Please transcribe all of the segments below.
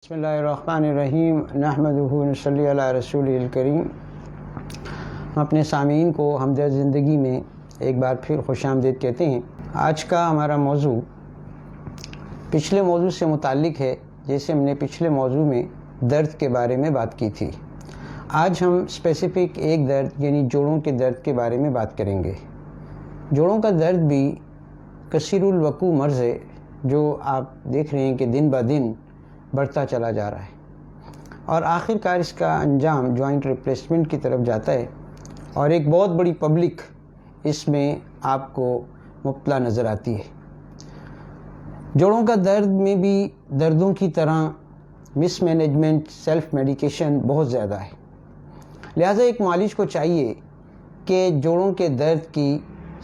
بسم اللہ الرحمن الرحیم نحمدہ ونصلی علی رسول الکریم. ہم اپنے سامعین کو ہمدرد زندگی میں ایک بار پھر خوش آمدید کہتے ہیں. آج کا ہمارا موضوع پچھلے موضوع سے متعلق ہے. جیسے ہم نے پچھلے موضوع میں درد کے بارے میں بات کی تھی، آج ہم اسپیسیفک ایک درد یعنی جوڑوں کے درد کے بارے میں بات کریں گے. جوڑوں کا درد بھی کثیر الوقوع مرض ہے جو آپ دیکھ رہے ہیں کہ دن بہ دن بڑھتا چلا جا رہا ہے اور آخر کار اس کا انجام جوائنٹ ریپلیسمنٹ کی طرف جاتا ہے اور ایک بہت بڑی پبلک اس میں آپ کو مبتلا نظر آتی ہے. جوڑوں کا درد میں بھی دردوں کی طرح مس مینجمنٹ، سیلف میڈیکیشن بہت زیادہ ہے. لہٰذا ایک معالج کو چاہیے کہ جوڑوں کے درد کی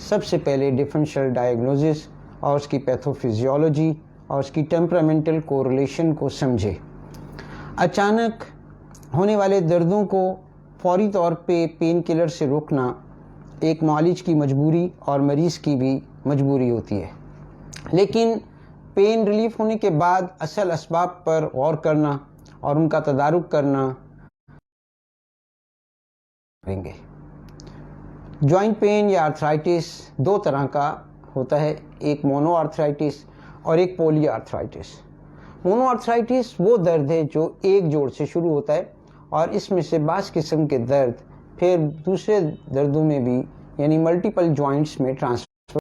سب سے پہلے ڈفرینشیل ڈائگنوسس اور اس کی پیتھوفیزیولوجی اور اس کی ٹیمپرامنٹل کوریلیشن کو سمجھے. اچانک ہونے والے دردوں کو فوری طور پہ پین کلر سے روکنا ایک معالج کی مجبوری اور مریض کی بھی مجبوری ہوتی ہے، لیکن پین ریلیف ہونے کے بعد اصل اسباب پر غور کرنا اور ان کا تدارک کرنا کریں گے. جوائنٹ پین یا آرتھرائٹس دو طرح کا ہوتا ہے، ایک مونو آرتھرائٹس اور ایک پولی آرتھرائٹس. مونو آرتھرائٹس وہ درد ہے جو ایک جوڑ سے شروع ہوتا ہے اور اس میں سے بعض قسم کے درد پھر دوسرے دردوں میں بھی یعنی ملٹیپل جوائنٹس میں ٹرانسفر.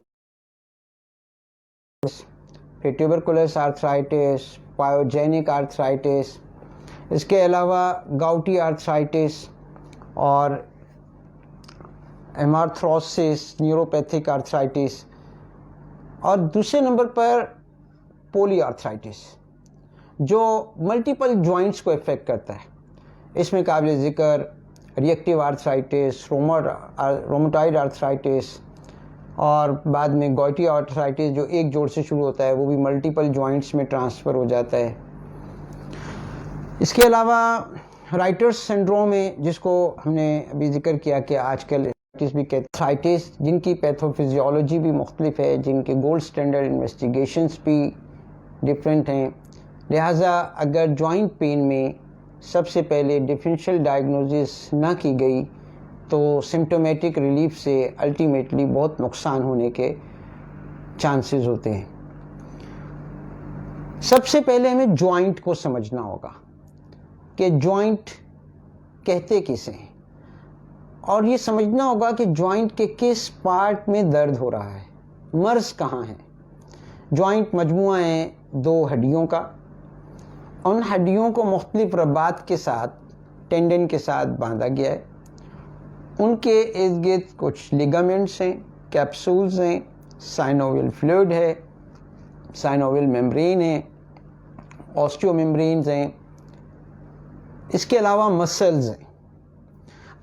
پھر ٹیوبرکولس آرتھرائٹس، پائیوجینک آرتھرائٹس، اس کے علاوہ گاؤٹی آرتھرائٹس اور ایمارتھروسس، نیوروپیتھک آرتھرائٹس، اور دوسرے نمبر پر پولی آرتھرائٹس جو ملٹیپل جوائنٹس کو افیکٹ کرتا ہے. اس میں قابل ذکر ریئیکٹیو آرتھرائٹس، روماٹائڈ آرتھرائٹس اور بعد میں گاؤٹی آرتھرائٹس جو ایک جوڑ سے شروع ہوتا ہے وہ بھی ملٹیپل جوائنٹس میں ٹرانسفر ہو جاتا ہے. اس کے علاوہ رائٹرز سنڈروم ہے جس کو ہم نے ابھی ذکر کیا کہ آج کل بھی آرتھرائٹس جن کی پیتھوفیزیولوجی بھی مختلف ہے، جن کے گولڈ سٹینڈرڈ انویسٹیگیشنز بھی ڈفرینٹ ہیں. لہٰذا اگر جوائنٹ پین میں سب سے پہلے ڈفرینشیل ڈائگنوسس نہ کی گئی تو سمپٹومیٹک ریلیف سے الٹیمیٹلی بہت نقصان ہونے کے چانسز ہوتے ہیں. سب سے پہلے ہمیں جوائنٹ کو سمجھنا ہوگا کہ جوائنٹ کہتے کسے ہیں اور یہ سمجھنا ہوگا کہ جوائنٹ کے کس پارٹ میں درد ہو رہا ہے، مرض کہاں ہے. جوائنٹ مجموعہ ہے دو ہڈیوں کا. ان ہڈیوں کو مختلف رباط کے ساتھ ٹینڈن کے ساتھ باندھا گیا ہے. ان کے ارد گرد کچھ لیگامنٹس ہیں، کیپسولز ہیں، سائنوویل فلوئڈ ہے، سائنوویل میمبرین ہے، آسٹیو میمبرینز ہیں. اس کے علاوہ مسلز ہیں.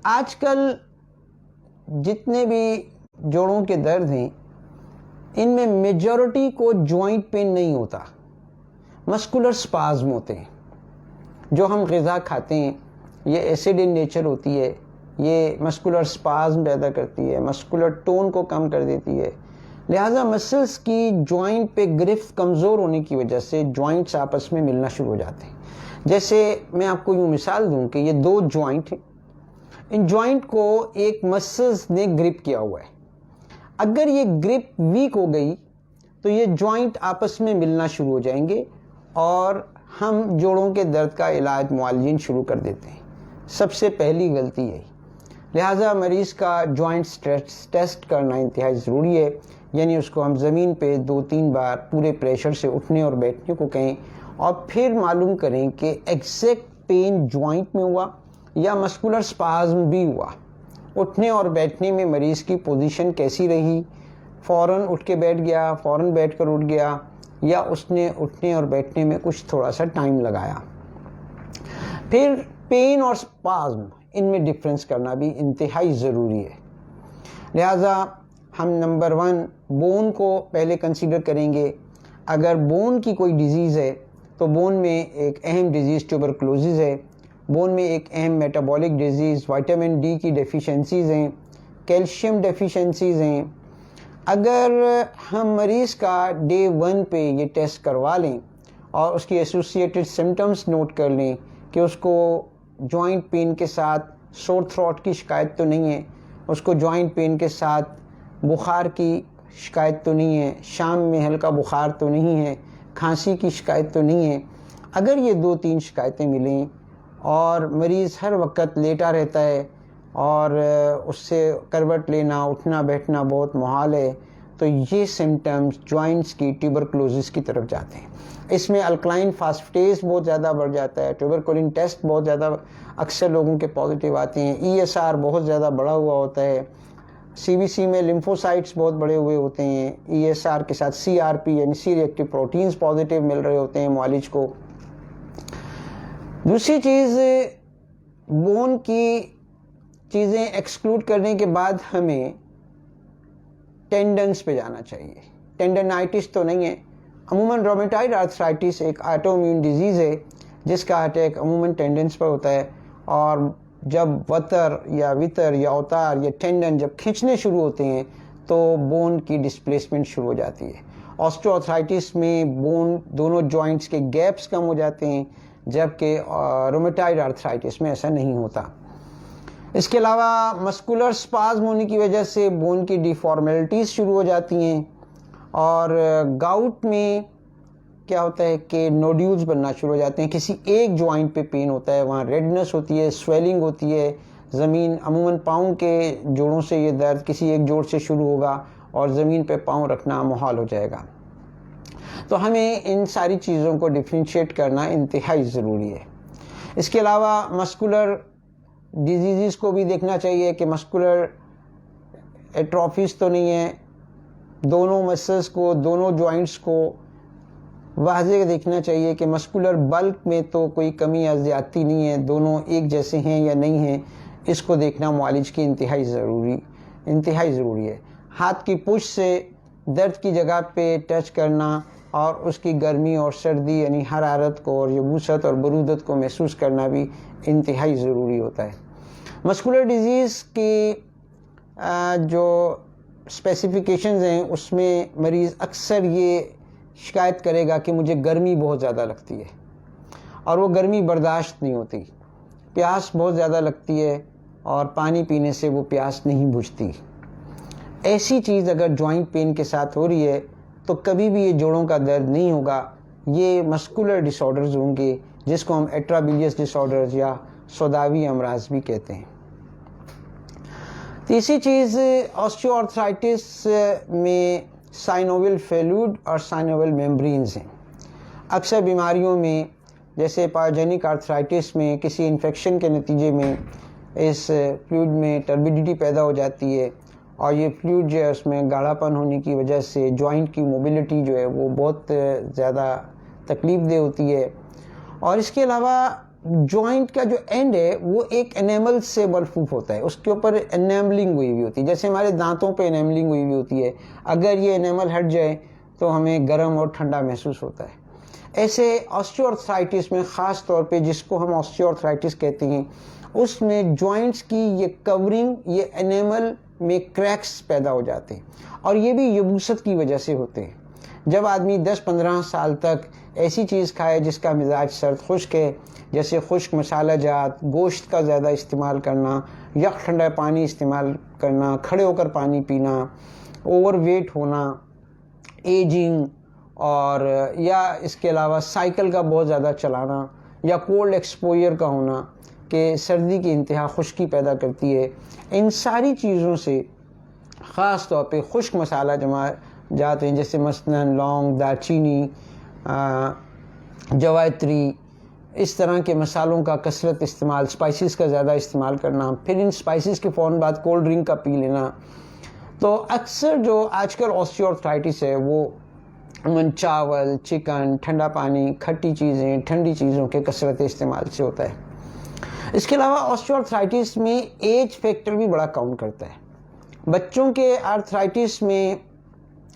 آج کل جتنے بھی جوڑوں کے درد ہیں ان میں میجورٹی کو جوائنٹ پین نہیں ہوتا، مسکولر سپازم ہوتے ہیں. جو ہم غذا کھاتے ہیں یہ ایسڈ ان نیچر ہوتی ہے، یہ مسکولر سپازم پیدا کرتی ہے، مسکولر ٹون کو کم کر دیتی ہے. لہٰذا مسلس کی جوائنٹ پہ گرفت کمزور ہونے کی وجہ سے جوائنٹس آپس میں ملنا شروع ہو جاتے ہیں. جیسے میں آپ کو یوں مثال دوں کہ یہ دو جوائنٹ ہیں، ان جوائنٹ کو ایک مسلز نے گرپ کیا ہوا ہے. اگر یہ گرپ ویک ہو گئی تو یہ جوائنٹ آپس میں ملنا شروع ہو جائیں گے اور ہم جوڑوں کے درد کا علاج معالجین شروع کر دیتے ہیں. سب سے پہلی غلطی یہی. لہٰذا مریض کا جوائنٹ سٹریس ٹیسٹ کرنا انتہائی ضروری ہے. یعنی اس کو ہم زمین پہ 2-3 بار پورے پریشر سے اٹھنے اور بیٹھنے کو کہیں اور پھر معلوم کریں کہ ایگزیکٹ پین جوائنٹ میں ہوا یا مسکولر سپازم بھی ہوا. اٹھنے اور بیٹھنے میں مریض کی پوزیشن کیسی رہی، فوراً اٹھ کے بیٹھ گیا، فوراً بیٹھ کر اٹھ گیا، یا اس نے اٹھنے اور بیٹھنے میں کچھ تھوڑا سا ٹائم لگایا. پھر پین اور سپازم ان میں ڈفرینس کرنا بھی انتہائی ضروری ہے. لہٰذا ہم نمبر 1 بون کو پہلے کنسیڈر کریں گے. اگر بون کی کوئی ڈیزیز ہے تو بون میں ایک اہم ڈیزیز ٹیوبرکلوزز ہے. بون میں ایک اہم میٹابولک ڈیزیز وائٹامن ڈی کی ڈیفیشنسیز ہیں، کیلشیم ڈیفیشنسیز ہیں. اگر ہم مریض کا ڈے 1 پہ یہ ٹیسٹ کروا لیں اور اس کی ایسوسیٹڈ سمٹمز نوٹ کر لیں کہ اس کو جوائنٹ پین کے ساتھ سور تھروٹ کی شکایت تو نہیں ہے، اس کو جوائنٹ پین کے ساتھ بخار کی شکایت تو نہیں ہے، شام میں ہلکا بخار تو نہیں ہے، کھانسی کی شکایت تو نہیں ہے۔ اگر یہ 2-3 شکایتیں ملیں اور مریض ہر وقت لیٹا رہتا ہے اور اس سے کروٹ لینا اٹھنا بیٹھنا بہت محال ہے، تو یہ سمٹمز جوائنٹس کی ٹیوبرکلوزس کی طرف جاتے ہیں۔ اس میں الکلائن فاسفیٹیز بہت زیادہ بڑھ جاتا ہے، ٹیوبرکولین ٹیسٹ بہت زیادہ اکثر لوگوں کے پازیٹیو آتے ہیں، ESR بہت زیادہ بڑھا ہوا ہوتا ہے، CBC میں لیمفوسائٹس بہت بڑے ہوئے ہوتے ہیں، ESR کے ساتھ CRP یعنی سی ریئیکٹیو پروٹینز پازیٹیو مل رہے ہوتے ہیں معالج کو۔ دوسری چیز، بون کی چیزیں ایکسکلوڈ کرنے کے بعد ہمیں ٹینڈنس پہ جانا چاہیے۔ ٹینڈنائٹس تو نہیں ہے، عموماً رومیٹائڈ آرتھرائٹس ایک آٹو امیون ڈیزیز ہے جس کا اٹیک عموماً ٹینڈنس پر ہوتا ہے، اور جب وتر یا اوتار یا ٹینڈن جب کھینچنے شروع ہوتے ہیں تو بون کی ڈسپلیسمنٹ شروع ہو جاتی ہے۔ آسٹیو آرتھرائٹس میں بون دونوں جوائنٹس کے گیپس کم ہو جاتے ہیں، جبکہ رومیٹائڈ آرتھرائٹس میں ایسا نہیں ہوتا۔ اس کے علاوہ مسکولر سپازم ہونے کی وجہ سے بون کی ڈیفارمیلٹیز شروع ہو جاتی ہیں، اور گاؤٹ میں کیا ہوتا ہے کہ نوڈیولز بننا شروع ہو جاتے ہیں۔ کسی ایک جوائنٹ پہ پین ہوتا ہے، وہاں ریڈنس ہوتی ہے، سویلنگ ہوتی ہے، زمین عموماً پاؤں کے جوڑوں سے یہ درد کسی ایک جوڑ سے شروع ہوگا اور زمین پہ پاؤں رکھنا محال ہو جائے گا۔ تو ہمیں ان ساری چیزوں کو ڈیفرینشیٹ کرنا انتہائی ضروری ہے۔ اس کے علاوہ مسکولر ڈیزیزز کو بھی دیکھنا چاہیے کہ مسکولر ایٹروفیز تو نہیں ہے، دونوں مسلس کو دونوں جوائنٹس کو واضح دیکھنا چاہیے کہ مسکولر بلک میں تو کوئی کمی یا زیادتی نہیں ہے، دونوں ایک جیسے ہیں یا نہیں ہیں، اس کو دیکھنا معالج کی انتہائی ضروری ہے۔ ہاتھ کی پش سے درد کی جگہ پہ ٹچ کرنا اور اس کی گرمی اور سردی یعنی حرارت کو اور یبوست اور برودت کو محسوس کرنا بھی انتہائی ضروری ہوتا ہے۔ مسکولر ڈیزیز کی جو اسپیسیفیکیشنز ہیں اس میں مریض اکثر یہ شکایت کرے گا کہ مجھے گرمی بہت زیادہ لگتی ہے اور وہ گرمی برداشت نہیں ہوتی، پیاس بہت زیادہ لگتی ہے اور پانی پینے سے وہ پیاس نہیں بجھتی۔ ایسی چیز اگر جوائنٹ پین کے ساتھ ہو رہی ہے تو کبھی بھی یہ جوڑوں کا درد نہیں ہوگا، یہ مسکولر ڈس آرڈرز ہوں گے جس کو ہم ایٹرابیلیس ڈس آرڈرز یا سوداوی امراض بھی کہتے ہیں۔ تیسری چیز، آسٹیو آرتھرائٹس میں سائنوول فلوئڈ اور سائنوول میمبرینز ہیں۔ اکثر بیماریوں میں جیسے پایوجینک آرتھرائٹس میں کسی انفیکشن کے نتیجے میں اس فلوئڈ میں ٹربیڈیٹی پیدا ہو جاتی ہے، اور یہ فلوئڈ جو ہے اس میں گاڑھا پن ہونے کی وجہ سے جوائنٹ کی موبلٹی جو ہے وہ بہت زیادہ تکلیف دہ ہوتی ہے۔ اور اس کے علاوہ جوائنٹ کا جو اینڈ ہے وہ ایک انیمل سے ملفوف ہوتا ہے، اس کے اوپر انیملنگ ہوئی ہوئی ہوتی ہے، جیسے ہمارے دانتوں پہ انیملنگ ہوئی ہوئی ہوتی ہے۔ اگر یہ انیمل ہٹ جائے تو ہمیں گرم اور ٹھنڈا محسوس ہوتا ہے۔ ایسے آسٹیو آرتھرائٹس میں خاص طور پہ جس کو ہم آسٹیو آرتھرائٹس کہتے ہیں، اس میں جوائنٹس کی یہ کورنگ، یہ انیمل میں کریکس پیدا ہو جاتے ہیں، اور یہ بھی یبوست کی وجہ سے ہوتے ہیں۔ جب آدمی 10-15 سال تک ایسی چیز کھائے جس کا مزاج سرد خشک ہے، جیسے خشک مسالہ جات، گوشت کا زیادہ استعمال کرنا، یک ٹھنڈا پانی استعمال کرنا، کھڑے ہو کر پانی پینا، اوور ویٹ ہونا، ایجنگ، اور یا اس کے علاوہ سائیکل کا بہت زیادہ چلانا، یا کولڈ ایکسپوئر کا ہونا کہ سردی کی انتہا خشکی پیدا کرتی ہے، ان ساری چیزوں سے خاص طور پہ خشک مسالہ جات ہیں جیسے مثلاً لونگ، دارچینی، جوائتری، اس طرح کے مسالوں کا کثرت استعمال، اسپائسز کا زیادہ استعمال کرنا، پھر ان اسپائسز کے فوراً بعد کولڈ ڈرنک کا پی لینا، تو اکثر جو آج کل آسٹیو آرتھرائٹس ہے وہ چاول، چکن، ٹھنڈا پانی، کھٹی چیزیں، ٹھنڈی چیزوں کے کثرت استعمال سے ہوتا ہے۔ اس کے علاوہ آسٹیو آرتھرائٹس میں ایج فیکٹر بھی بڑا کاؤنٹ کرتا ہے۔ بچوں کے آرتھرائٹس میں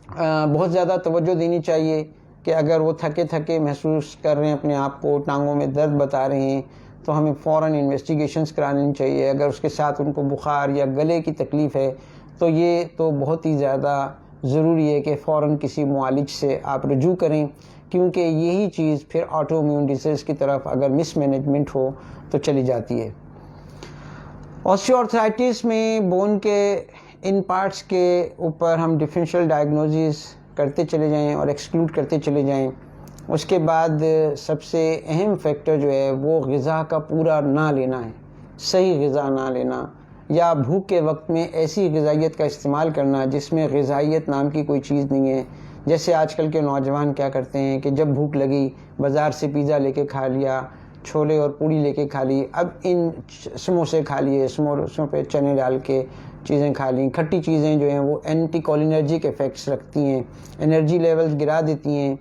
بہت زیادہ توجہ دینی چاہیے کہ اگر وہ تھکے محسوس کر رہے ہیں اپنے آپ کو، ٹانگوں میں درد بتا رہے ہیں، تو ہمیں فوراً انویسٹیگیشنز کرانی چاہیے۔ اگر اس کے ساتھ ان کو بخار یا گلے کی تکلیف ہے تو یہ تو بہت ہی زیادہ ضروری ہے کہ فوراً کسی معالج سے آپ رجوع کریں، کیونکہ یہی چیز پھر آٹو امیون ڈیزیز کی طرف اگر مس مینجمنٹ ہو تو چلی جاتی ہے۔ آسٹیو آرتھرائٹس میں بون کے ان پارٹس کے اوپر ہم ڈفرینشیل ڈائگنوزز کرتے چلے جائیں اور ایکسکلوڈ کرتے چلے جائیں، اس کے بعد سب سے اہم فیکٹر جو ہے وہ غذا کا پورا نہ لینا ہے، صحیح غذا نہ لینا، یا بھوک کے وقت میں ایسی غذائیت کا استعمال کرنا جس میں غذائیت نام کی کوئی چیز نہیں ہے۔ جیسے آج کل کے نوجوان کیا کرتے ہیں کہ جب بھوک لگی بازار سے پیزا لے کے کھا لیا، چھولے اور پوڑی لے کے کھا لی، اب ان سموسے کھا لیے، سموسوں پہ چنے ڈال کے چیزیں کھا لیں۔ کھٹی چیزیں جو ہیں وہ اینٹی کولینرجک افیکٹس رکھتی ہیں، انرجی لیولز گرا دیتی ہیں،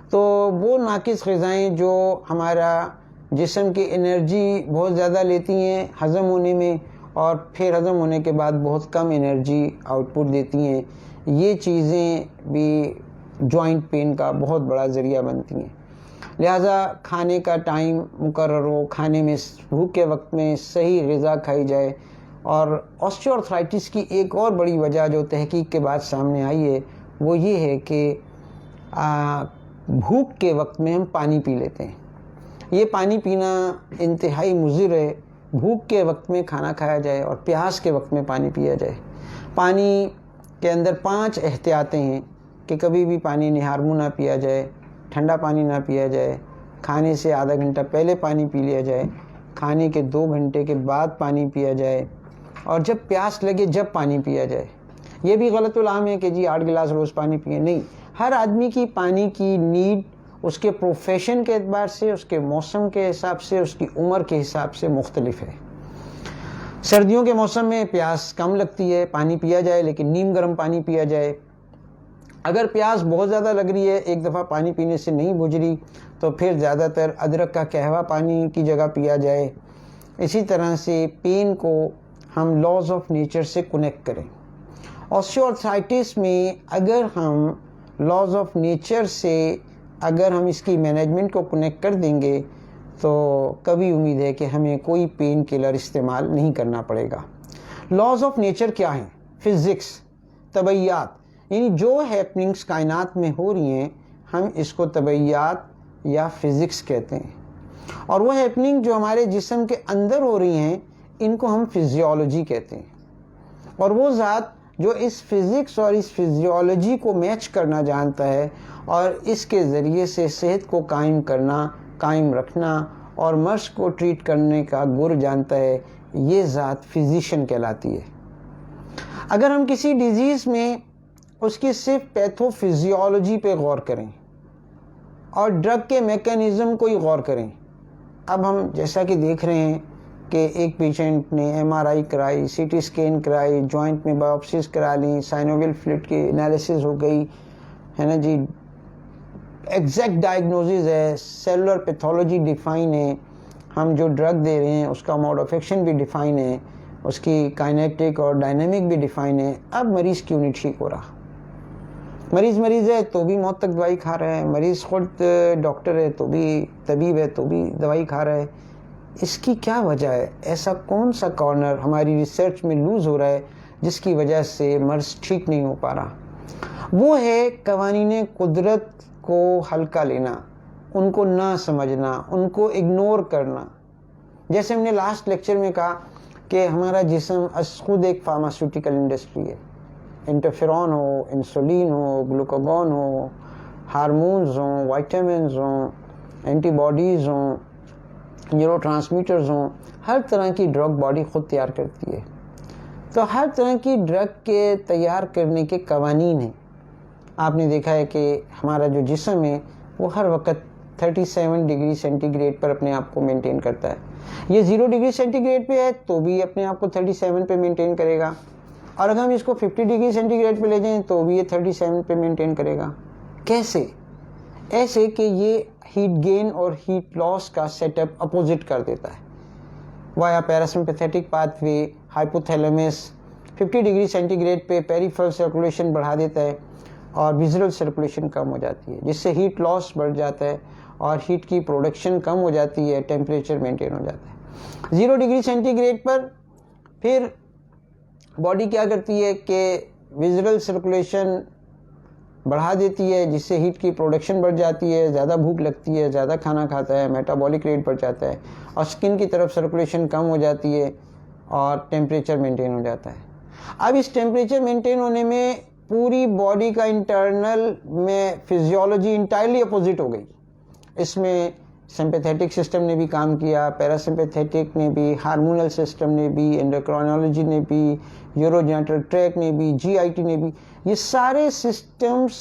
تو وہ ناقص غذائیں جو ہمارا جسم کی انرجی بہت زیادہ لیتی ہیں ہضم ہونے میں، اور پھر ہضم ہونے کے بعد بہت کم انرجی آؤٹ پٹ دیتی ہیں، یہ چیزیں بھی جوائنٹ پین کا بہت بڑا ذریعہ بنتی ہیں۔ لہٰذا کھانے کا ٹائم مقرر ہو، کھانے میں بھوک کے وقت میں صحیح غذا کھائی جائے۔ اور آسٹیو آرتھرائٹس کی ایک اور بڑی وجہ جو تحقیق کے بعد سامنے آئی ہے وہ یہ ہے کہ بھوک کے وقت میں ہم پانی پی لیتے ہیں۔ یہ پانی پینا انتہائی مضر ہے۔ بھوک کے وقت میں کھانا کھایا جائے اور پیاس کے وقت میں پانی پیا جائے۔ پانی کے اندر 5 احتیاطیں ہیں کہ کبھی بھی پانی نہار منہ نہ پیا جائے، ٹھنڈا پانی نہ پیا جائے، کھانے سے آدھا گھنٹہ پہلے پانی پی لیا جائے، کھانے کے 2 گھنٹے کے بعد پانی پیا جائے، اور جب پیاس لگے جب پانی پیا جائے۔ یہ بھی غلط العام ہے کہ جی 8 گلاس روز پانی پئیں، نہیں، ہر آدمی کی پانی کی نیڈ اس کے پروفیشن کے اعتبار سے، اس کے موسم کے حساب سے، اس کی عمر کے حساب سے مختلف ہے۔ سردیوں کے موسم میں پیاس کم لگتی ہے، پانی پیا جائے لیکن نیم گرم پانی پیا جائے۔ اگر پیاس بہت زیادہ لگ رہی ہے، ایک دفعہ پانی پینے سے نہیں بجھ رہی، تو پھر زیادہ تر ادرک کا قہوہ پانی کی جگہ پیا جائے۔ اسی طرح سے پین کو ہم لاز آف نیچر سے کنیکٹ کریں۔ آسٹیو آرتھرائٹس میں اگر ہم لاز آف نیچر سے اگر ہم اس کی مینجمنٹ کو کنیکٹ کر دیں گے تو کبھی امید ہے کہ ہمیں کوئی پین کلر استعمال نہیں کرنا پڑے گا۔ لاز آف نیچر کیا ہیں؟ فزکس، طبیعیات، یعنی جو ہیپننگس کائنات میں ہو رہی ہیں ہم اس کو طبیعیات یا فزکس کہتے ہیں، اور وہ ہیپننگ جو ہمارے جسم کے اندر ہو رہی ہیں ان کو ہم فزیولوجی کہتے ہیں۔ اور وہ ذات جو اس فزکس اور اس فزیولوجی کو میچ کرنا جانتا ہے اور اس کے ذریعے سے صحت کو قائم رکھنا اور مرض کو ٹریٹ کرنے کا گر جانتا ہے، یہ ذات فزیشین کہلاتی ہے۔ اگر ہم کسی ڈیزیز میں اس کی صرف پیتھو فزیولوجی پہ غور کریں اور ڈرگ کے میکینزم کو ہی غور کریں، اب ہم جیسا کہ دیکھ رہے ہیں کہ ایک پیشنٹ نے MRI کرائی، CT اسکین کرائی، جوائنٹ میں بایوپسیز کرا لیں، سائنوویل فلوئڈ کی انالیسز ہو گئی ہے نا جی، ایگزیکٹ ڈائگنوزز ہے، سیلولر پیتھولوجی ڈیفائن ہے، ہم جو ڈرگ دے رہے ہیں اس کا موڈ آف ایکشن بھی ڈیفائن ہے، اس کی کائنیٹک اور ڈائنامک بھی ڈیفائن ہے، اب مریض کیوں نہیں ٹھیک ہو رہا؟ مریض ہے تو بھی موت تک دوائی کھا رہا ہے، مریض خود ڈاکٹر ہے تو بھی، طبیب ہے تو بھی دوائی کھا رہا ہے، اس کی کیا وجہ ہے؟ ایسا کون سا کارنر ہماری ریسرچ میں لوز ہو رہا ہے جس کی وجہ سے مرض ٹھیک نہیں ہو پا رہا؟ وہ ہے قوانین قدرت کو ہلکا لینا، ان کو نہ سمجھنا، ان کو اگنور کرنا۔ جیسے ہم نے لاسٹ لیکچر میں کہا کہ ہمارا جسم خود ایک فارماسیوٹیکل انڈسٹری ہے، انٹرفیرون ہو، انسولین ہو، گلوکاگون ہو، ہارمونز ہوں، وائٹامنز ہوں، اینٹی باڈیز ہوں، نیورو ٹرانسمیٹرز ہوں، ہر طرح کی ڈرگ باڈی خود تیار کرتی ہے۔ تو ہر طرح کی ڈرگ کے تیار کرنے کے قوانین ہیں۔ آپ نے دیکھا ہے کہ ہمارا جو جسم ہے وہ ہر وقت 37 ڈگری سینٹی گریڈ پر اپنے آپ کو مینٹین کرتا ہے۔ یہ 0 ڈگری سینٹی گریڈ پہ ہے تو بھی اپنے آپ کو 37 پہ مینٹین کرے گا، اور اگر ہم اس کو 50 ڈگری سینٹی گریڈ پہ لے جائیں تو بھی یہ 37 پہ مینٹین کرے گا۔ کیسے؟ ایسے کہ یہ ہیٹ گین اور ہیٹ لاس کا سیٹ اپ اپوزٹ کر دیتا ہے۔ Via parasympathetic pathway, hypothalamus 50 degree centigrade پہ پیریفرل سرکولیشن بڑھا دیتا ہے اور ویزرل سرکولیشن کم ہو جاتی ہے، جس سے ہیٹ لاس بڑھ جاتا ہے اور ہیٹ کی پروڈکشن کم ہو جاتی ہے، ٹیمپریچر مینٹین ہو جاتا ہے۔ 0 ڈگری سینٹی گریڈ پر پھر باڈی کیا کرتی ہے کہ ویزرل سرکولیشن بڑھا دیتی ہے، جس سے ہیٹ کی پروڈکشن بڑھ جاتی ہے، زیادہ بھوک لگتی ہے، زیادہ کھانا کھاتا ہے، میٹابولک ریٹ بڑھ جاتا ہے اور اسکن کی طرف سرکولیشن کم ہو جاتی ہے اور ٹیمپریچر مینٹین ہو جاتا ہے۔ اب اس ٹیمپریچر مینٹین ہونے میں پوری باڈی کا انٹرنل میں فزیولوجی انٹائرلی اپوزٹ ہو گئی۔ اس میں سمپیتھیٹک سسٹم نے بھی کام کیا، پیراسمپیتھیٹک نے بھی، ہارمونل سسٹم نے بھی، انڈوکرائنالوجی نے بھی، یوروجینیٹل ٹریک نے بھی، جی آئی ٹی نے بھی، یہ سارے سسٹمز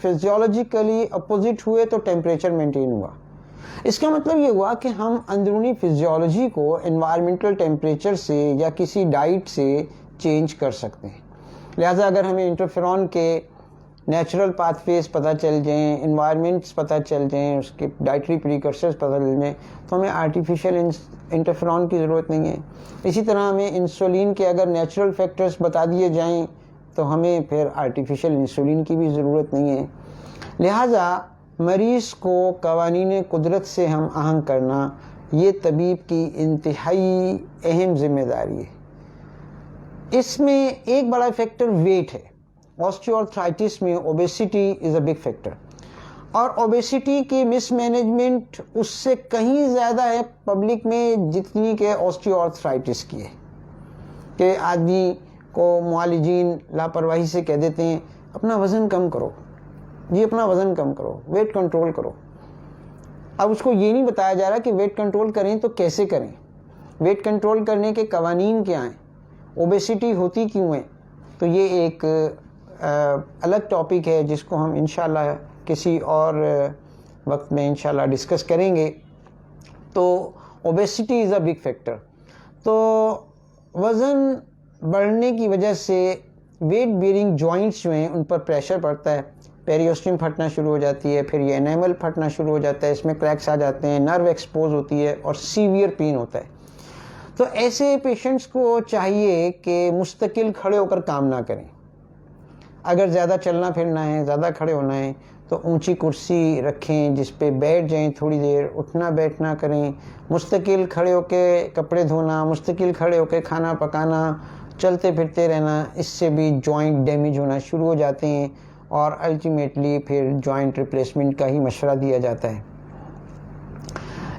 فزیولوجیکلی اپوزٹ ہوئے تو ٹیمپریچر مینٹین ہوا۔ اس کا مطلب یہ ہوا کہ ہم اندرونی فزیولوجی کو انوائرمنٹل ٹیمپریچر سے یا کسی ڈائٹ سے چینج کر سکتے ہیں۔ لہٰذا اگر ہمیں انٹرفیرون کے نیچرل پاتھ ویز پتہ چل جائیں، انوائرمنٹس پتہ چل جائیں، اس کے ڈائٹری پریکرسرز پتہ چل جائیں، تو ہمیں آرٹیفیشیل انٹرفیرون کی ضرورت نہیں ہے۔ اسی طرح ہمیں انسولین کے اگر نیچرل فیکٹرز بتا دیے جائیں تو ہمیں پھر آرٹیفیشیل انسولین کی بھی ضرورت نہیں ہے۔ لہٰذا مریض کو قوانین قدرت سے ہم آہنگ کرنا یہ طبیب کی انتہائی اہم ذمہ داری ہے۔ اس میں ایک بڑا فیکٹر ویٹ ہے۔ آسٹیوآرتھرائٹس میں obesity is a big factor, اور اوبیسٹی کی مس مینجمنٹ اس سے کہیں زیادہ ہے پبلک میں جتنی کہ آسٹیوآرتھرائٹس کی ہے، کہ آدمی کو معالجین لاپرواہی سے کہہ دیتے ہیں اپنا وزن کم کرو جی، اپنا وزن کم کرو، ویٹ کنٹرول کرو۔ اب اس کو یہ نہیں بتایا جا رہا کہ ویٹ کنٹرول کریں تو کیسے کریں، ویٹ کنٹرول کرنے کے قوانین کیا ہیں، اوبیسٹی ہوتی کیوں ہے۔ تو یہ ایک الگ ٹاپک ہے جس کو ہم انشاءاللہ کسی اور وقت میں انشاءاللہ ڈسکس کریں گے۔ تو obesity is a big factor. تو وزن بڑھنے کی وجہ سے ویٹ بیئرنگ جوائنٹس جو ہیں ان پر پریشر پڑتا ہے، پیریوسٹیم پھٹنا شروع ہو جاتی ہے، پھر یہ انیمل پھٹنا شروع ہو جاتا ہے، اس میں کریکس آ جاتے ہیں، نرو ایکسپوز ہوتی ہے اور سیویئر پین ہوتا ہے۔ تو ایسے پیشنٹس کو چاہیے کہ مستقل کھڑے ہو کر کام نہ کریں۔ اگر زیادہ چلنا پھرنا ہے، زیادہ کھڑے ہونا ہے تو اونچی کرسی رکھیں جس پہ بیٹھ جائیں، تھوڑی دیر اٹھنا بیٹھنا کریں، مستقل کھڑے ہو کے کپڑے دھونا، مستقل کھڑے ہو کے کھانا پکانا، چلتے پھرتے رہنا، اس سے بھی جوائنٹ ڈیمیج ہونا شروع ہو جاتے ہیں اور الٹیمیٹلی پھر جوائنٹ ریپلیسمنٹ کا ہی مشورہ دیا جاتا ہے۔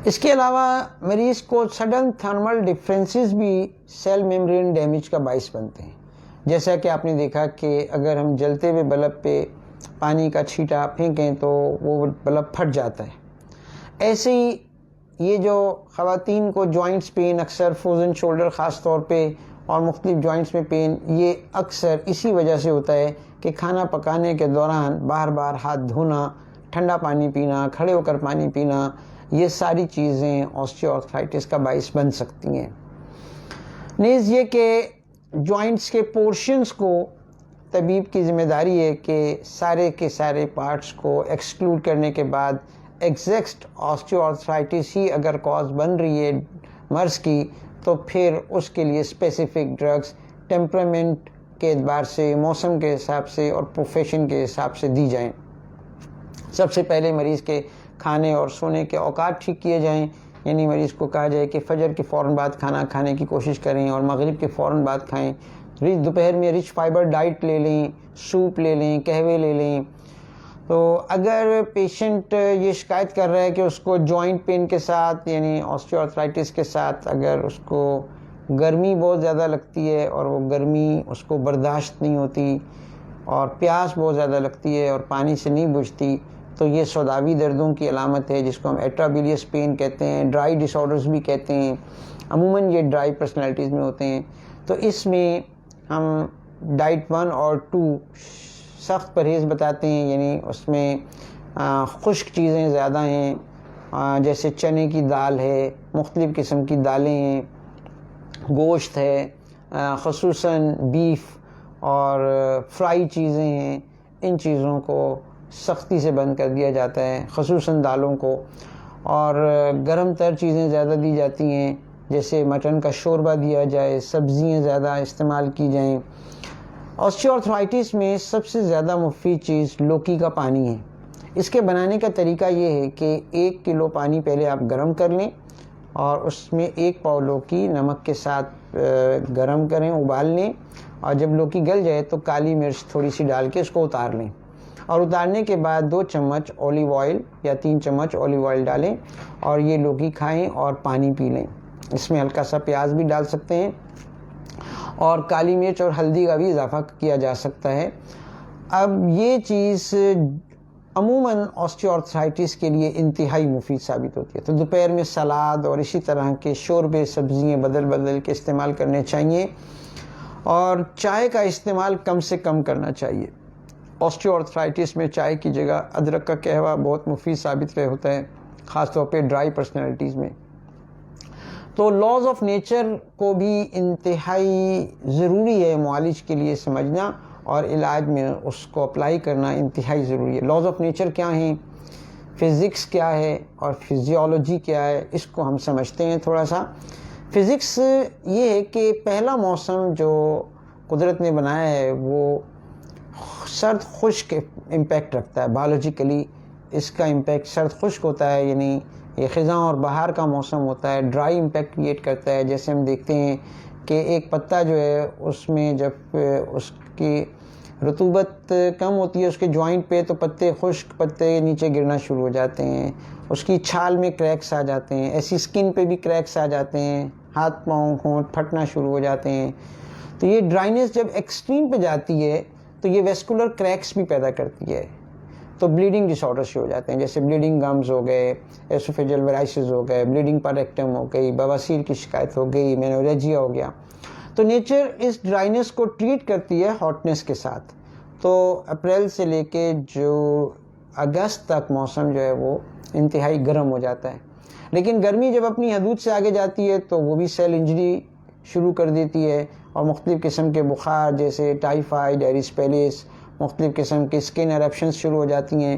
اس کے علاوہ مریض کو سڈن تھرمل ڈفرینسز بھی سیل میمبرین ڈیمیج کا باعث بنتے ہیں۔ جیسا کہ آپ نے دیکھا کہ اگر ہم جلتے ہوئے بلب پہ پانی کا چھینٹا پھینکیں تو وہ بلب پھٹ جاتا ہے۔ ایسے ہی یہ جو خواتین کو جوائنٹس پین، اکثر فروزن شولڈر خاص طور پہ اور مختلف جوائنٹس میں پین، یہ اکثر اسی وجہ سے ہوتا ہے کہ کھانا پکانے کے دوران بار بار ہاتھ دھونا، ٹھنڈا پانی پینا، کھڑے ہو کر پانی پینا، یہ ساری چیزیں آسٹیوآرتھرائٹس کا باعث بن سکتی ہیں۔ نیز یہ کہ جوائنٹس کے پورشنز کو طبیب کی ذمہ داری ہے کہ سارے کے سارے پارٹس کو ایکسکلوڈ کرنے کے بعد ایگزیکٹ آسٹیوآرتھرائٹس ہی اگر کاز بن رہی ہے مرض کی تو پھر اس کے لیے اسپیسیفک ڈرگس ٹیمپرامنٹ کے اعتبار سے، موسم کے حساب سے اور پروفیشن کے حساب سے دی جائیں۔ سب سے پہلے مریض کے کھانے اور سونے کے اوقات ٹھیک کیے جائیں، یعنی مریض کو کہا جائے کہ فجر کے فوراً بعد کھانا کھانے کی کوشش کریں اور مغرب کے فوراً بعد کھائیں۔ دوپہر میں رچ فائبر ڈائٹ لے لیں، سوپ لے لیں، قہوے لے لیں۔ تو اگر پیشنٹ یہ شکایت کر رہا ہے کہ اس کو جوائنٹ پین کے ساتھ یعنی آسٹیوآرتھرائٹس کے ساتھ اگر اس کو گرمی بہت زیادہ لگتی ہے اور وہ گرمی اس کو برداشت نہیں ہوتی اور پیاس بہت زیادہ لگتی ہے اور پانی سے نہیں بجھتی، تو یہ سوداوی دردوں کی علامت ہے جس کو ہم ایٹرابیلیس پین کہتے ہیں، ڈرائی ڈس آرڈرز بھی کہتے ہیں۔ عموماً یہ ڈرائی پرسنالٹیز میں ہوتے ہیں۔ تو اس میں ہم ڈائٹ 1 اور 2 سخت پرہیز بتاتے ہیں، یعنی اس میں خشک چیزیں زیادہ ہیں، جیسے چنے کی دال ہے، مختلف قسم کی دالیں ہیں، گوشت ہے، خصوصاً بیف اور فرائی چیزیں ہیں، ان چیزوں کو سختی سے بند کر دیا جاتا ہے، خصوصاً دالوں کو۔ اور گرم تر چیزیں زیادہ دی جاتی ہیں، جیسے مٹن کا شوربہ دیا جائے، سبزیاں زیادہ استعمال کی جائیں۔ آسٹیوآرتھرائٹس میں سب سے زیادہ مفید چیز لوکی کا پانی ہے۔ اس کے بنانے کا طریقہ یہ ہے کہ 1 کلو پانی پہلے آپ گرم کر لیں اور اس میں 1 پاؤ لوکی نمک کے ساتھ گرم کریں، ابال لیں، اور جب لوکی گل جائے تو کالی مرچ تھوڑی سی ڈال کے اس کو اتار لیں اور اتارنے کے بعد 2 چمچ اولیو آئل یا 3 چمچ اولیو آئل ڈالیں اور یہ لوکی کھائیں اور پانی پی لیں. اس میں ہلکا سا پیاز بھی ڈال سکتے ہیں اور کالی مرچ اور ہلدی کا بھی اضافہ کیا جا سکتا ہے. اب یہ چیز عموماً آسٹیو آرتھرائٹس کے لیے انتہائی مفید ثابت ہوتی ہے. تو دوپہر میں سلاد اور اسی طرح کے شوربے سبزیاں بدل کے استعمال کرنے چاہیے اور چائے کا استعمال کم سے کم کرنا چاہیے. آسٹیو آرتھرائٹس میں چائے کی جگہ ادرک کا قہوہ بہت مفید ثابت ہوتا ہے، خاص طور پہ ڈرائی پرسنالٹیز میں. تو لاز آف نیچر کو بھی انتہائی ضروری ہے معالج کے لیے سمجھنا اور علاج میں اس کو اپلائی کرنا انتہائی ضروری ہے. لاز آف نیچر کیا ہیں، فزکس کیا ہے اور فزیولوجی کیا ہے، اس کو ہم سمجھتے ہیں تھوڑا سا. فزکس یہ ہے کہ پہلا موسم جو قدرت نے بنایا ہے وہ سرد خشک امپیکٹ رکھتا ہے. بایولوجیکلی اس کا امپیکٹ سرد خشک ہوتا ہے، یعنی یہ خزاں اور بہار کا موسم ہوتا ہے. ڈرائی امپیکٹ کریٹ کرتا ہے، جیسے ہم دیکھتے ہیں کہ ایک پتا جو ہے اس میں جب اس کی رطوبت کم ہوتی ہے اس کے جوائنٹ پہ تو پتے خشک پتے نیچے گرنا شروع ہو جاتے ہیں، اس کی چھال میں کریکس آ جاتے ہیں، ایسی سکن پہ بھی کریکس آ جاتے ہیں، ہاتھ پاؤں ہونٹ پھٹنا شروع ہو جاتے ہیں. تو یہ ڈرائنیس جب ایکسٹریم پہ جاتی ہے تو یہ ویسکولر کریکس بھی پیدا کرتی ہے، تو بلیڈنگ ڈس آرڈر شروع ہو جاتے ہیں، جیسے بلیڈنگ گمز ہو گئے، ایسوفیجل ویرائسز ہو گئے، بلیڈنگ پر ریکٹم ہو گئی، بواسیر کی شکایت ہو گئی، مینوریجیا ہو گیا. تو نیچر اس ڈرائنیس کو ٹریٹ کرتی ہے ہاٹنس کے ساتھ. تو اپریل سے لے کے جو اگست تک موسم جو ہے وہ انتہائی گرم ہو جاتا ہے. لیکن گرمی جب اپنی حدود سے آگے جاتی ہے تو وہ بھی سیل انجری شروع کر دیتی ہے اور مختلف قسم کے بخار جیسے ٹائیفائڈ، ایریسپیلیس، مختلف قسم کی اسکن ایرپشنز شروع ہو جاتی ہیں.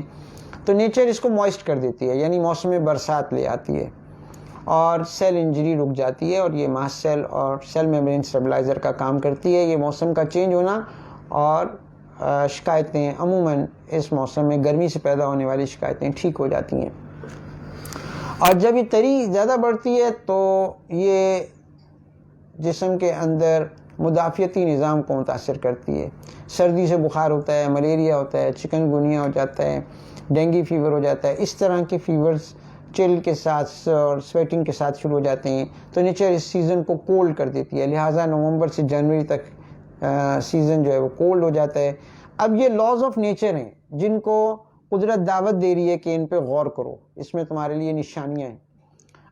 تو نیچر اس کو موئسٹ کر دیتی ہے، یعنی موسم برسات لے آتی ہے اور سیل انجری رک جاتی ہے اور یہ ماسٹ سیل اور سیل میمبرین اسٹیبلائزر کا کام کرتی ہے. یہ موسم کا چینج ہونا اور شکایتیں عموماً اس موسم میں گرمی سے پیدا ہونے والی شکایتیں ٹھیک ہو جاتی ہیں. اور جب یہ تری زیادہ بڑھتی ہے تو یہ جسم کے اندر مدافعتی نظام کو متاثر کرتی ہے. سردی سے بخار ہوتا ہے، ملیریا ہوتا ہے، چکن گونیا ہو جاتا ہے، ڈینگی فیور ہو جاتا ہے. اس طرح کے فیورز چل کے ساتھ اور سویٹنگ کے ساتھ شروع ہو جاتے ہیں. تو نیچر اس سیزن کو کولڈ کر دیتی ہے، لہٰذا نومبر سے جنوری تک سیزن جو ہے وہ کولڈ ہو جاتا ہے. اب یہ لاز آف نیچر ہیں جن کو قدرت دعوت دے رہی ہے کہ ان پہ غور کرو، اس میں تمہارے لیے نشانیاں ہیں.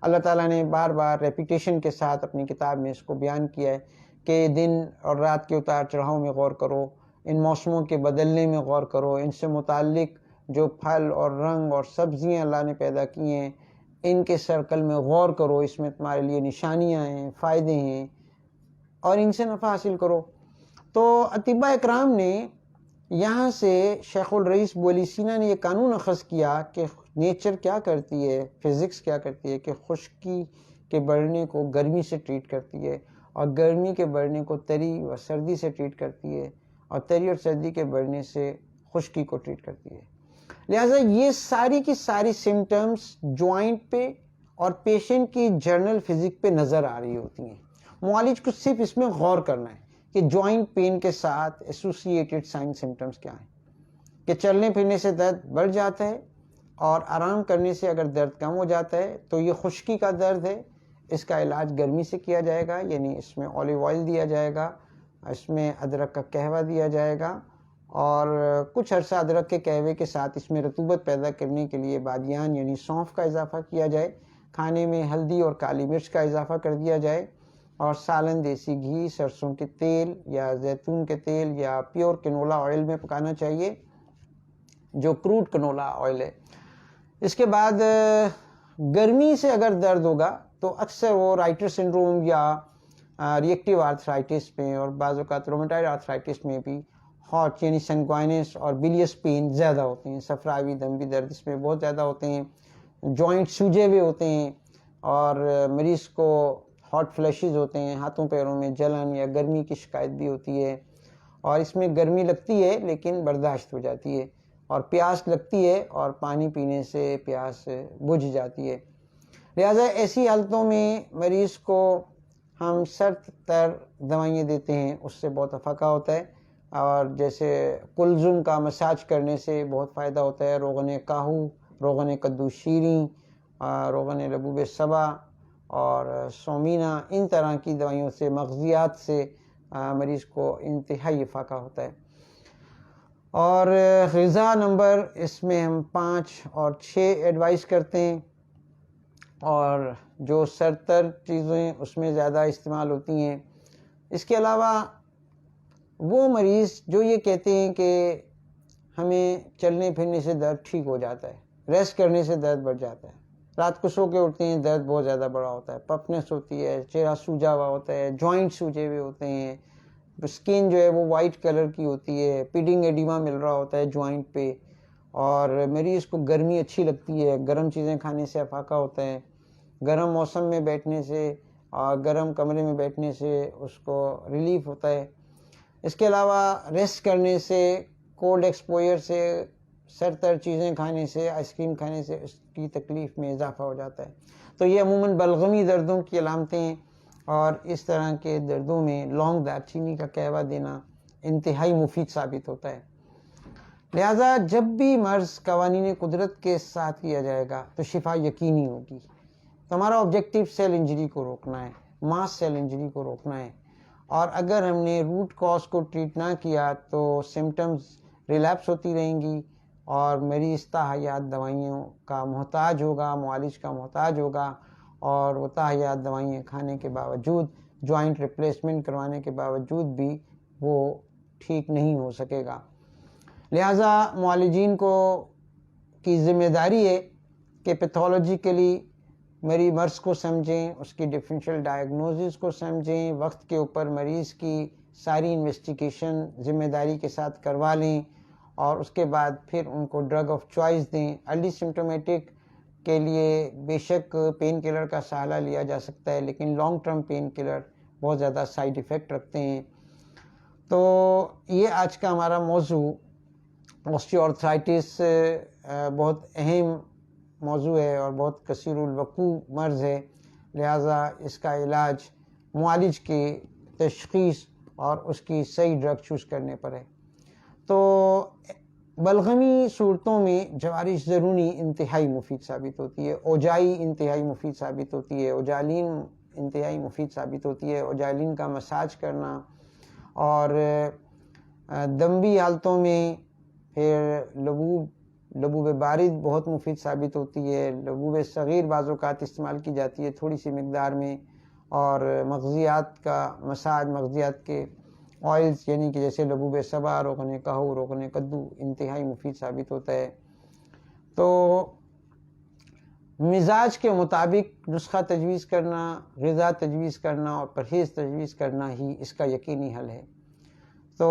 اللہ تعالیٰ نے بار بار ریپیٹیشن کے ساتھ اپنی کتاب میں اس کو بیان کیا ہے کہ دن اور رات کے اتار چڑھاؤ میں غور کرو، ان موسموں کے بدلنے میں غور کرو، ان سے متعلق جو پھل اور رنگ اور سبزیاں اللہ نے پیدا کی ہیں ان کے سرکل میں غور کرو، اس میں تمہارے لیے نشانیاں ہیں، فائدے ہیں اور ان سے نفع حاصل کرو. تو اطباء اکرام نے یہاں سے شیخ الرئیس بولی سینا نے یہ قانون اخذ کیا کہ نیچر کیا کرتی ہے، فزکس کیا کرتی ہے کہ خشکی کے بڑھنے کو گرمی سے ٹریٹ کرتی ہے اور گرمی کے بڑھنے کو تری و سردی سے ٹریٹ کرتی ہے اور تری اور سردی کے بڑھنے سے خشکی کو ٹریٹ کرتی ہے. لہٰذا یہ ساری کی ساری سمٹمز جوائنٹ پہ اور پیشنٹ کی جرنل فزک پہ نظر آ رہی ہوتی ہیں. معالج کو صرف اس میں غور کرنا ہے کہ جوائنٹ پین کے ساتھ ایسوسیٹڈ سائن سمٹمز کیا ہیں، کہ چلنے پھرنے سے درد بڑھ جاتا ہے اور آرام کرنے سے اگر درد کم ہو جاتا ہے تو یہ خشکی کا درد ہے. اس کا علاج گرمی سے کیا جائے گا، یعنی اس میں اولیو آئل دیا جائے گا، اس میں ادرک کا قہوہ دیا جائے گا اور کچھ عرصہ ادرک کے قہوے کے ساتھ اس میں رطوبت پیدا کرنے کے لیے بادیان یعنی سونف کا اضافہ کیا جائے. کھانے میں ہلدی اور کالی مرچ کا اضافہ کر دیا جائے اور سالن دیسی گھی، سرسوں کے تیل یا زیتون کے تیل یا پیور کنولا آئل میں پکانا چاہیے جو کروڈ کنولا آئل ہے. اس کے بعد گرمی سے اگر درد ہوگا تو اکثر وہ رائٹر سنڈروم یا ریئیکٹیو آرتھرائٹس میں اور بعض اوقات رومیٹائڈ آرتھرائٹس میں بھی ہاٹ یعنی سنگوائنس اور بلیس پین زیادہ ہوتے ہیں. صفراوی دموی درد اس میں بہت زیادہ ہوتے ہیں، جوائنٹ سوجے ہوئے ہوتے ہیں اور مریض کو ہاٹ فلیشز ہوتے ہیں، ہاتھوں پیروں میں جلن یا گرمی کی شکایت بھی ہوتی ہے اور اس میں گرمی لگتی ہے لیکن برداشت ہو جاتی ہے اور پیاس لگتی ہے اور پانی پینے سے پیاس بجھ جاتی ہے. لہٰذا ایسی حالتوں میں مریض کو ہم سرد تر دوائیاں دیتے ہیں، اس سے بہت افاقہ ہوتا ہے اور جیسے کلزم کا مساج کرنے سے بہت فائدہ ہوتا ہے، روغن کاہو، روغن کدو شیریں، روغن لبوب صبا اور سومینا، ان طرح کی دوائیوں سے، مغزیات سے مریض کو انتہائی افاقہ ہوتا ہے۔ اور غذا نمبر اس میں ہم 5 اور 6 ایڈوائز کرتے ہیں، اور جو سرتر چیزیں اس میں زیادہ استعمال ہوتی ہیں۔ اس کے علاوہ وہ مریض جو یہ کہتے ہیں کہ ہمیں چلنے پھرنے سے درد ٹھیک ہو جاتا ہے، ریسٹ کرنے سے درد بڑھ جاتا ہے، رات کو سو کے اٹھتے ہیں درد بہت زیادہ بڑا ہوتا ہے، پفنس ہوتی ہے، چہرہ سوجا ہوا ہوتا ہے، جوائنٹ سوجے ہوئے ہوتے ہیں، اسکن جو ہے وہ وائٹ کلر کی ہوتی ہے، پیڈنگ ایڈیما مل رہا ہوتا ہے جوائنٹ پہ، اور مریض کو گرمی اچھی لگتی ہے، گرم چیزیں کھانے سے افاقہ ہوتا ہے، گرم موسم میں بیٹھنے سے اور گرم کمرے میں بیٹھنے سے اس کو ریلیف ہوتا ہے۔ اس کے علاوہ ریسٹ کرنے سے، کولڈ ایکسپوئر سے، سر تر چیزیں کھانے سے، آئس کریم کھانے سے اس کی تکلیف میں اضافہ ہو جاتا ہے۔ تو یہ عموماً بلغمی دردوں کی علامتیں ہیں، اور اس طرح کے دردوں میں لونگ دار چینی کا قہوہ دینا انتہائی مفید ثابت ہوتا ہے۔ لہٰذا جب بھی مرض قوانین قدرت کے ساتھ کیا جائے گا تو شفا یقینی ہوگی۔ تو ہمارا آبجیکٹیو سیل انجری کو روکنا ہے، ماس سیل انجری کو روکنا ہے، اور اگر ہم نے روٹ کاز کو ٹریٹ نہ کیا تو سمٹمز ریلیپس ہوتی رہیں گی، اور مریض تاحیات دوائیوں کا محتاج ہوگا، معالج کا محتاج ہوگا، اور وہ تاحیات دوائیاں کھانے کے باوجود، جوائنٹ ریپلیسمنٹ کروانے کے باوجود بھی وہ ٹھیک نہیں ہو سکے گا۔ لہٰذا معالجین کی ذمہ داری ہے کہ پیتھولوجیکلی میری مرض کو سمجھیں، اس کی ڈفرینشیل ڈائگنوزز کو سمجھیں، وقت کے اوپر مریض کی ساری انویسٹیگیشن ذمہ داری کے ساتھ کروا لیں، اور اس کے بعد پھر ان کو ڈرگ آف چوائس دیں۔ ارلی سمٹومیٹک کے لیے بے شک پین کلر کا سہارا لیا جا سکتا ہے، لیکن لانگ ٹرم پین کلر بہت زیادہ سائیڈ ایفیکٹ رکھتے ہیں۔ تو یہ آج کا ہمارا موضوع آسٹیو آرتھرائٹس بہت اہم موضوع ہے اور بہت کثیر الوقوع مرض ہے، لہٰذا اس کا علاج معالج کی تشخیص اور اس کی صحیح ڈرگ چوز کرنے پر ہے۔ تو بلغمی صورتوں میں جوارش ضرونی انتہائی مفید ثابت ہوتی ہے، اوجائی انتہائی مفید ثابت ہوتی ہے، اوجالین انتہائی مفید ثابت ہوتی ہے۔ اوجالین کا مساج کرنا، اور دمبی حالتوں میں پھر لبوب بارد بہت مفید ثابت ہوتی ہے، لبوب صغیر بعض اوقات استعمال کی جاتی ہے تھوڑی سی مقدار میں، اور مغزیات کا مساج، مغزیات کے آئلز یعنی کہ جیسے لبوب صبا، روغن کاہو، روغن کدو انتہائی مفید ثابت ہوتا ہے۔ تو مزاج کے مطابق نسخہ تجویز کرنا، غذا تجویز کرنا اور پرہیز تجویز کرنا ہی اس کا یقینی حل ہے۔ تو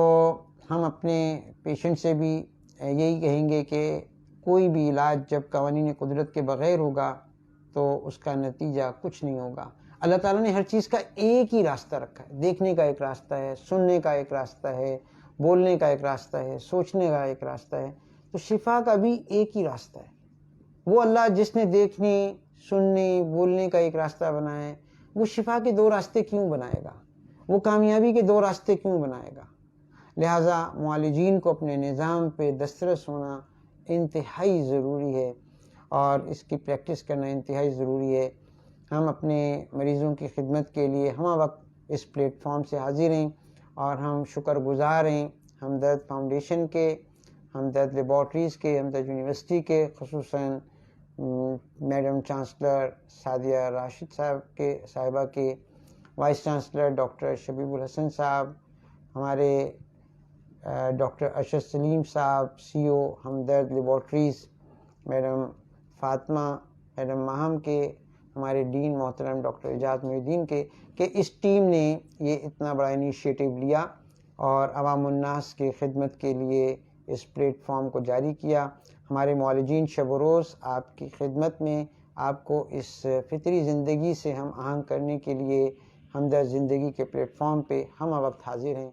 ہم اپنے پیشنٹ سے بھی یہی کہیں گے کہ کوئی بھی علاج جب قوانین قدرت کے بغیر ہوگا تو اس کا نتیجہ کچھ نہیں ہوگا۔ اللہ تعالیٰ نے ہر چیز کا ایک ہی راستہ رکھا ہے، دیکھنے کا ایک راستہ ہے، سننے کا ایک راستہ ہے، بولنے کا ایک راستہ ہے، سوچنے کا ایک راستہ ہے، تو شفا کا بھی ایک ہی راستہ ہے۔ وہ اللہ جس نے دیکھنے، سننے، بولنے کا ایک راستہ بنایا ہے، وہ شفا کے 2 راستے کیوں بنائے گا؟ وہ کامیابی کے 2 راستے کیوں بنائے گا؟ لہٰذا معالجین کو اپنے نظام پہ دسترس ہونا انتہائی ضروری ہے، اور اس کی پریکٹس کرنا انتہائی ضروری ہے۔ ہم اپنے مریضوں کی خدمت کے لیے ہمہ وقت اس پلیٹ فارم سے حاضر ہیں، اور ہم شکر گزار ہیں ہمدرد فاؤنڈیشن کے، ہمدرد لیبارٹریز کے، ہمدرد یونیورسٹی کے، خصوصاً میڈم چانسلر سعدیہ راشد صاحبہ کے، وائس چانسلر ڈاکٹر شبیب الحسن صاحب، ہمارے ڈاکٹر ارشد سلیم صاحب، CO ہمدرد لیبارٹریز، میڈم فاطمہ، میڈم ماہم کے، ہمارے ڈین محترم ڈاکٹر اعجاز محی الدین کے، کہ اس ٹیم نے یہ اتنا بڑا انیشیٹو لیا اور عوام الناس کی خدمت کے لیے اس پلیٹ فارم کو جاری کیا۔ ہمارے معالجین شب و روز آپ کی خدمت میں، آپ کو اس فطری زندگی سے ہم آہنگ کرنے کے لیے ہمدرد زندگی کے پلیٹ فارم پہ ہمہ وقت حاضر ہیں۔